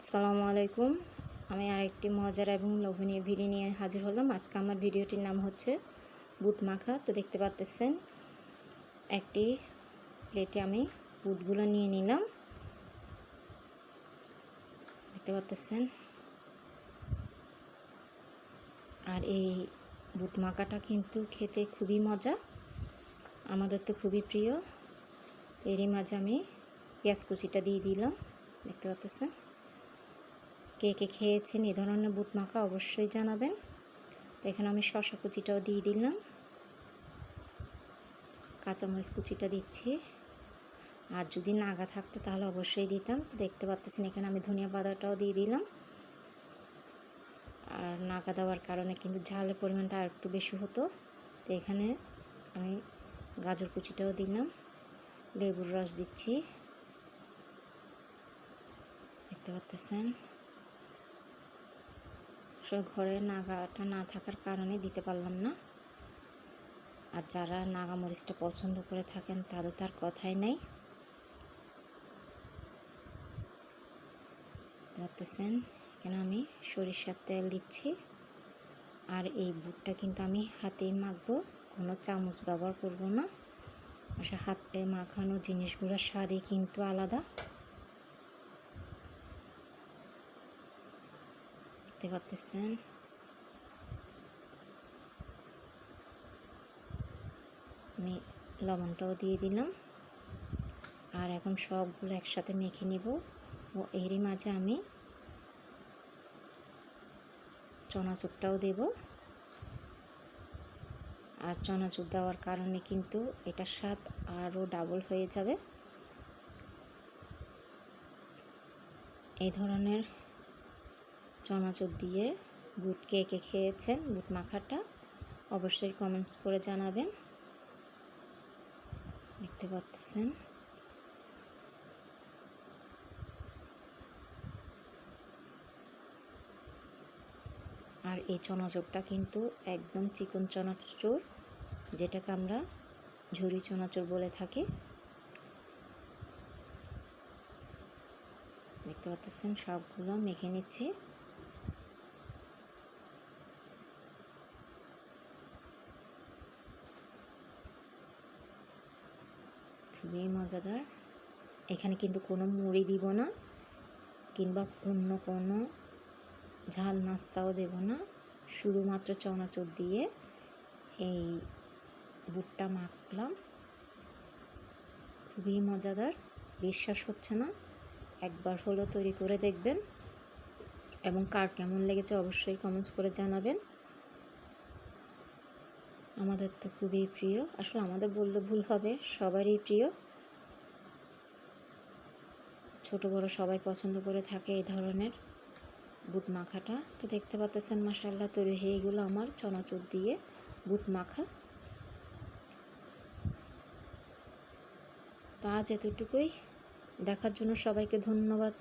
আসসালামু আলাইকুম। আমি আরেকটি মজার এবং লোভনীয় ভিডিও নিয়ে হাজির হলাম। আজকে আমার ভিডিওটির নাম হচ্ছে বুট মাখা। তো দেখতে পাচ্ছেন একটি প্লেটে আমি বুটগুলো নিয়ে নিলাম। দেখতে পাচ্ছেন, আর এই বুট মাখাটা কিন্তু খেতে খুবই মজা, আমাদের তো খুবই প্রিয়। এরই মাঝে আমি পেঁয়াজ কুচিটা দিয়ে দিলাম। দেখতে পাচ্ছেন, কে কে খেয়েছেন এই ধরনের বুট মাখা অবশ্যই জানাবেন। তো এখানে আমি শসা কুচিটাও দিয়ে দিলাম, কাঁচামরিচ কুচিটা দিচ্ছি, আর যদি নাগা থাকতো তাহলে অবশ্যই দিতাম। তো দেখতে পাচ্ছেন এখানে আমি ধনিয়া পাতাটাও দিয়ে দিলাম। আর নাগা দেওয়ার কারণে কিন্তু ঝালের পরিমাণটা আর একটু বেশি হতো। তো এখানে আমি গাজর কুচিটাও দিলাম, লেবুর রস দিচ্ছি। দেখতে পাচ্ছেন, আসলে ঘরে নাগাটা না থাকার কারণে দিতে পারলাম না। আর যারা নাগা মরিচটা পছন্দ করে থাকেন তাদের তার কথাই নেই। দেখতেছেন এখানে আমি সরিষার তেল দিচ্ছি। আর এই বুটটা কিন্তু আমি হাতেই মাখবো, কোনো চামচ ব্যবহার করব না। আসলে হাতে মাখানো জিনিসগুলোর স্বাদই কিন্তু আলাদা। দেখতে পাচ্ছেন, আমি লবণটাও দিয়ে দিলাম। আর এখন সবগুলো একসাথে মেখে নিব। ও এরই মাঝে আমি চানাচুরটাও দেব। আর চানাচুর দেওয়ার কারণে কিন্তু এটার স্বাদ আরও ডাবল হয়ে যাবে। এই ধরনের চানাচুর দিয়ে বুট কে কে খেয়েছেন, বুট মাখাটা অবশ্যই কমেন্টস করে জানাবেন। দেখতে পাচ্ছেন, আর এই চানাচুরটা কিন্তু একদম চিকন চানাচুর, যেটাকে আমরা ঝুরি চানাচুর বলে থাকি। দেখতে পাচ্ছেন সবগুলো মেখে নিচ্ছি। খুবই মজাদার। এখানে কিন্তু কোনো মুড়ি দিব না, কিংবা অন্য কোনো ঝাল নাস্তাও দেব না। শুধুমাত্র চানাচুর দিয়ে এই বুটটা মাখলাম। খুবই মজাদার, বিশ্বাস হচ্ছে না। একবার হলো তৈরি করে দেখবেন, এবং কার কেমন লেগেছে অবশ্যই কমেন্টস করে জানাবেন। আমাদের তো খুবই প্রিয়, আসলে আমাদের বললে ভুল হবে, সবারই প্রিয়। ছোট বড় সবাই পছন্দ করে থাকে এই ধরনের বুট মাখাটা। তো দেখতে পাচ্ছেন মাশাআল্লাহ তৈরি হয়ে গেলো আমার চানাচুর দিয়ে বুট মাখা। তো আজ এতটুকুই। দেখার জন্য সবাইকে ধন্যবাদ।